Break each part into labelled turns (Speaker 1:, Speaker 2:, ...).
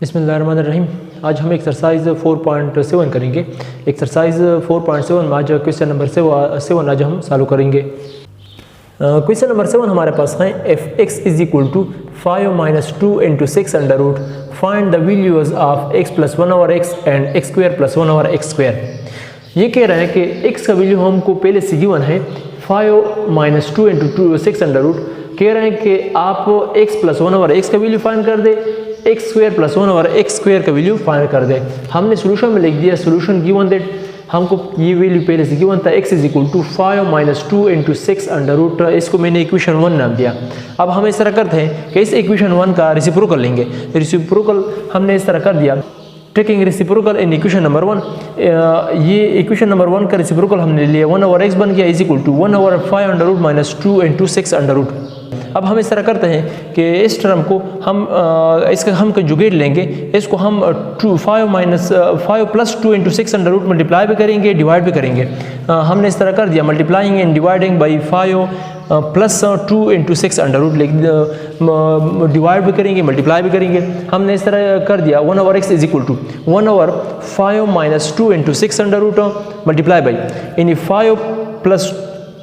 Speaker 1: बिस्मिल्लाहिर्रहमानिर्रहीम। आज हम एक्सरसाइज 4.7 करेंगे। एक्सरसाइज 4.7 में आज क्वेश्चन नंबर 7 आज हम चालू करेंगे। क्वेश्चन नंबर 7 हमारे पास है f x is equal to 5 - 2 × 6 under root find the values of x + 1/x and x² + 1/x²। ये कह रहा है कि x का वैल्यू हमको पहले से गिवन है 5 - 2 × 6 अंडर रूट। कह रहे हैं कि आप x + 1/x का वैल्यू फाइंड कर दे, x² + 1/x² का वैल्यू फाइंड कर दे। हमने सोल्यूशन में लिख दिया सोल्यूशन गिवन दैट हमको ये वैल्यू पहले से गिवन था x = 5 - 2 × 6 अंडर रूट। इसको मैंने इक्वेशन 1 नाम दिया। अब हम इस तरह करते हैं कि इस इक्वेशन 1 का रेसिप्रोकल लेंगे। रेसिप्रोकल हमने इस तरह कर दिया, taking reciprocal in equation number 1। ये इक्वेशन नंबर 1 का रेसिप्रोकल हमने लिया 1/x बन गया = 1/5 - 2 × 6 अंडर रूट। अब हम इस तरह करते हैं कि इस टर्म को हम इसका हम कंजुगेट लेंगे। इसको हम 5 + 2 × 6 अंडर रूट मल्टीप्लाई भी करेंगे, डिवाइड भी करेंगे। हमने इस तरह कर दिया, multiplying and dividing by 5 + 2 × 6 under root, divide भी करेंगे, मल्टीप्लाई भी करेंगे। हमने इस तरह कर दिया 1/x = 1/5 - 2 × 6 under root multiply by 5 +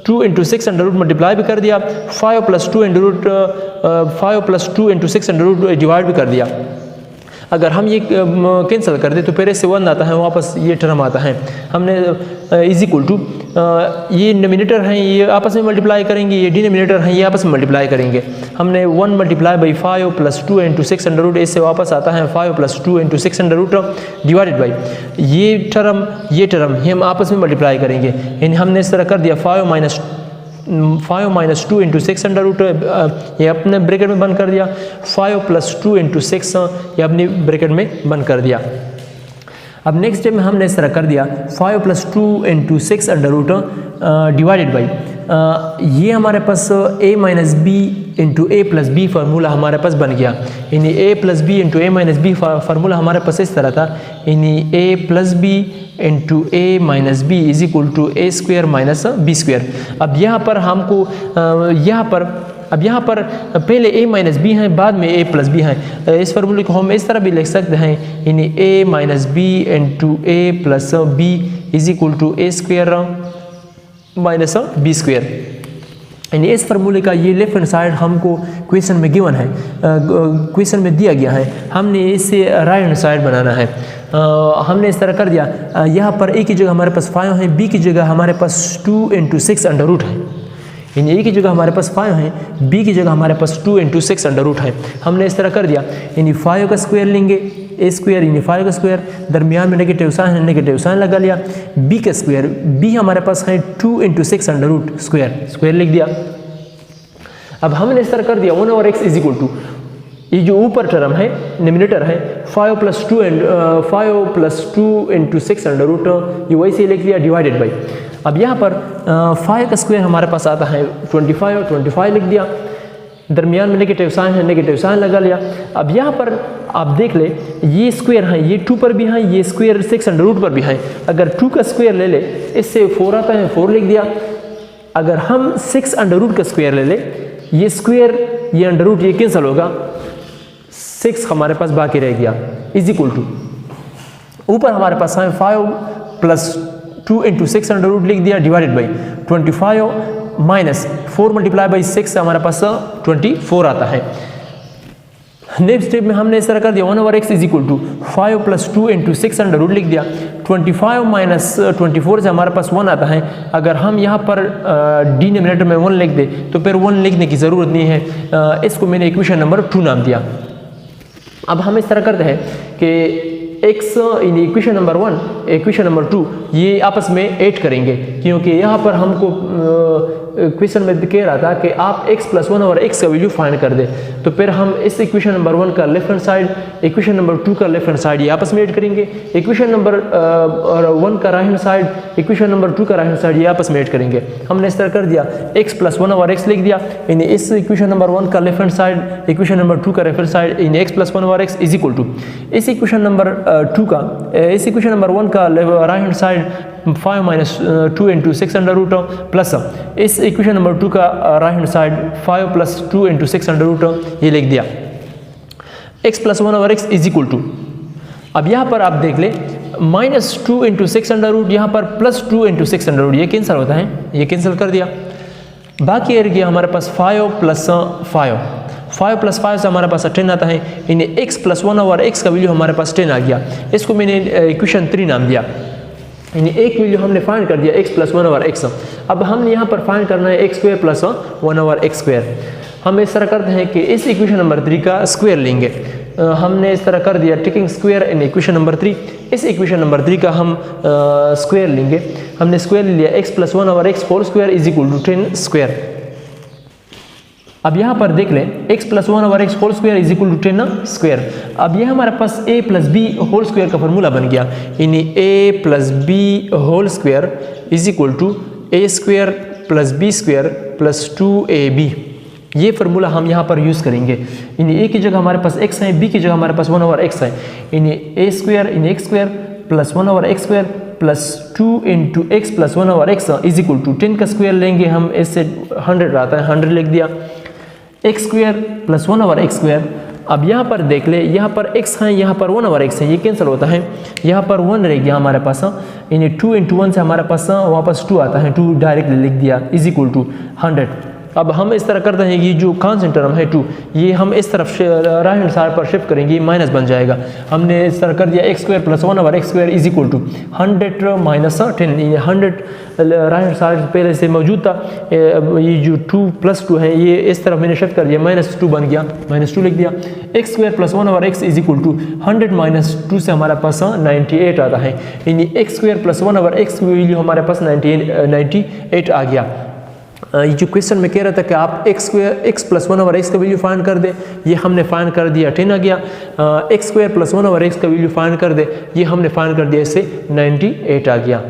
Speaker 1: 2 × 6 under root multiply भी कर दिया, 5 + 2 × 6 अंडर रूट डिवाइड भी कर दिया। अगर हम ये कैंसिल कर दे तो फिर इससे 1 आता है, वापस ये टर्म आता है। हमने ये डिनोमिनेटर हैं, ये आपस में मल्टीप्लाई करेंगे, ये डिनोमिनेटर हैं, ये आपस में मल्टीप्लाई करेंगे। हमने 1 × 5 + 2 × 6 अंडर रूट, इससे वापस आता है 5 + 2 × 6 अंडर रूट डिवाइडेड बाई ये टर्म हम आपस में मल्टीप्लाई करेंगे। यानी हमने इस तरह कर दिया 5 - 2 × 6 अंडर रूट, ये अपने ब्रैकेट में बंद कर दिया, 5 + 2 × 6 ये अपनी ब्रैकेट में बंद कर दिया। अब नेक्स्ट स्टेप में हमने इस तरह कर दिया 5 + 2 × 6 अंडर रूट डिवाइडेड बाई ये हमारे पास a - b × a + b formula हमारे पास बन गया। यानी a + b × a - b formula हमारे पास इस तरह था, यानी a + b × a - b = a² - b²। अब यहाँ पर हमको यहाँ पर पहले a - b हैं, बाद में a + b हैं। इस फार्मूले को हम इस तरह भी लिख सकते हैं, यानी a - b × a + b = a² - b²। यानी इस फार्मूले का ये लेफ्ट हैंड साइड हमको क्वेश्चन में गिवन है, क्वेश्चन में दिया गया है। हमने इसे राइट हैंड साइड बनाना है। हमने इस तरह कर दिया, यहाँ पर a की जगह हमारे पास 5 है, b की जगह हमारे पास 2 × 6 अंडर रूट है। यानी a की जगह हमारे पास 5 है, b की जगह हमारे पास 2 × 6 अंडर रूट है। हमने इस तरह कर दिया, यानी 5 का स्क्वायर लेंगे, a² यानी 5 का स्क्वायर, दरमियान में नेगेटिव साइन है, नेगेटिव साइन लगा लिया। b का स्क्वायर, b हमारे पास है 2 × 6 अंडर रूट स्क्वायर लिख दिया। अब हमने इस तरह कर दिया 1/x = ये जो ऊपर टर्म है डिनोमिनेटर है 5 + 2 × 6 अंडर रूट, ये वैसे ही लिख दिया डिवाइडेड बाई। अब यहाँ पर 5 का स्क्वायर हमारे पास आता है 25 लिख दिया, दरमियान में नेगेटिव साइन है, नेगेटिव साइन लगा लिया। अब यहाँ पर आप देख ले, ये स्क्वायर हैं, ये 2 पर भी हैं, ये स्क्वायर 6 अंडर रूट पर भी हैं। अगर 2 का स्क्वायर ले ले, इससे 4 आता है, 4 लिख दिया। अगर हम 6 अंडर रूट का स्क्वायर ले ले, ये स्क्वायर ये अंडर रूट ये कैंसिल होगा, 6 हमारे पास बाकी रह गया = ऊपर हमारे पास है 5 + 2 × 6 अंडर रूट लिख दिया डिवाइडेड बाई 25 - 4 × 6 हमारे पास 24 आता है। नेक्स्ट स्टेप में हमने इस तरह कर दिया 1/x = 5 + 2 × 6 अंडर रूट लिख दिया, 25 - 24 से हमारे पास 1 आता है। अगर हम यहाँ पर डिनोमिनेटर में 1 लिख दे तो फिर 1 लिखने की ज़रूरत नहीं है। इसको मैंने इक्वेशन नंबर 2 नाम दिया। अब हम इस तरह करते हैं कि x in equation number 1 equation number 2 ये आपस में ऐड करेंगे, क्योंकि यहाँ पर हमको क्वेश्चन में कह रहा था कि आप x + 1/x का वैल्यू फाइंड कर दे। तो फिर हम इस इक्वेशन नंबर 1 का left hand side, equation number 2 का लेफ्ट हैंड साइड ये आपस में ऐड करेंगे। इक्वेशन नंबर 1 का right hand side, equation number 2 का राइट हैंड साइड ये आपस में ऐड करेंगे। हमने इस तरह कर दिया x + 1/x लिख दिया, यानी इस इक्वेशन नंबर 1 का left hand side, equation number 2 का राइट हैंड साइड, यानी x + 1/x = इस इक्वेशन नंबर 2 का इस इक्वेशन नंबर 1 का right hand side 5 - 2 × 6 under root plus इस इक्वेशन नंबर 2 का right hand side 5 + 2 × 6 under root ये लिख दिया। x plus 1 over x is equal to, अब यहाँ पर आप देख ले -2 इंटू 6 अंडर रूट, यहाँ पर +2 इंटू 6 अंडर रूट, ये कैंसिल होता है, ये कैंसिल कर दिया। बाकी रह गया हमारे पास 5 प्लस 5 से हमारे पास 10 आता है, यानी x प्लस 1 ओवर x का वैल्यू हमारे पास 10 आ गया। इसको मैंने इक्वेशन 3 नाम दिया, यानी एक वैल्यू हमने फाइंड कर दिया x प्लस 1 ओवर x। अब हमने यहाँ पर फाइंड करना है x square plus 1 over x square. हम इस तरह करते हैं कि इस इक्वेशन नंबर 3 का स्क्वायर लेंगे। हमने इस तरह कर दिया taking square in equation number 3। इस इक्वेशन नंबर 3 का हम स्क्वायर लेंगे। हमने स्क्वायर ले लिया x plus 1 over x whole square is equal to 10 square. अब यहाँ पर देख लें x plus 1 over x whole square is equal to 10 square. अब यह हमारे पास a plus b whole square का फॉर्मूला बन गया, यानी a plus b whole square is equal to a square plus b square plus 2ab। ये formula हम यहाँ पर यूज़ करेंगे, यानी a की जगह हमारे पास x है, b की जगह हमारे पास 1 ओवर x है, यानी a square in x square plus 1 over x square plus 2 into x plus 1 over x is equal to 10 का स्क्वायर लेंगे हम, इससे 100 आता है, 100 लिख दिया, x square plus 1 over x square. अब यहाँ पर देख ले, यहाँ पर x है, यहाँ पर 1 ओवर x है, ये कैंसिल होता है, यहाँ पर 1 रह गया हमारे पास, यानी 2 इंटू 1 से हमारे पास वापस 2 आता है, 2 डायरेक्टली लिख दिया इज इक्वल टू 100। अब हम इस तरह करते हैं, ये जो कांस्टेंट टर्म है 2, ये हम इस तरफ राइट हैंड साइड पर शिफ्ट करेंगे, माइनस बन जाएगा। हमने इस तरह कर दिया x square plus 1 over x square is equal to 100 minus 10, ये 100 राइट हैंड साइड पहले से मौजूद था, ये जो 2 प्लस 2 है ये इस तरफ मैंने शिफ्ट कर दिया, -2 बन गया, -2 लिख दिया। X square plus 1 over x is equal to 100 minus 2 से हमारे पास 98 आता है, यानी x square plus 1 over x की वैल्यू हमारे पास 98 आ गया। ये जो क्वेश्चन में कह रहा था कि आप x square x plus 1 over x का वैल्यू फाइंड कर दे, ये हमने फाइंड कर दिया 10 आ गया। X square plus 1 over x का वैल्यू फाइंड कर दे, ये हमने फाइंड कर दिया, इससे 98 आ गया।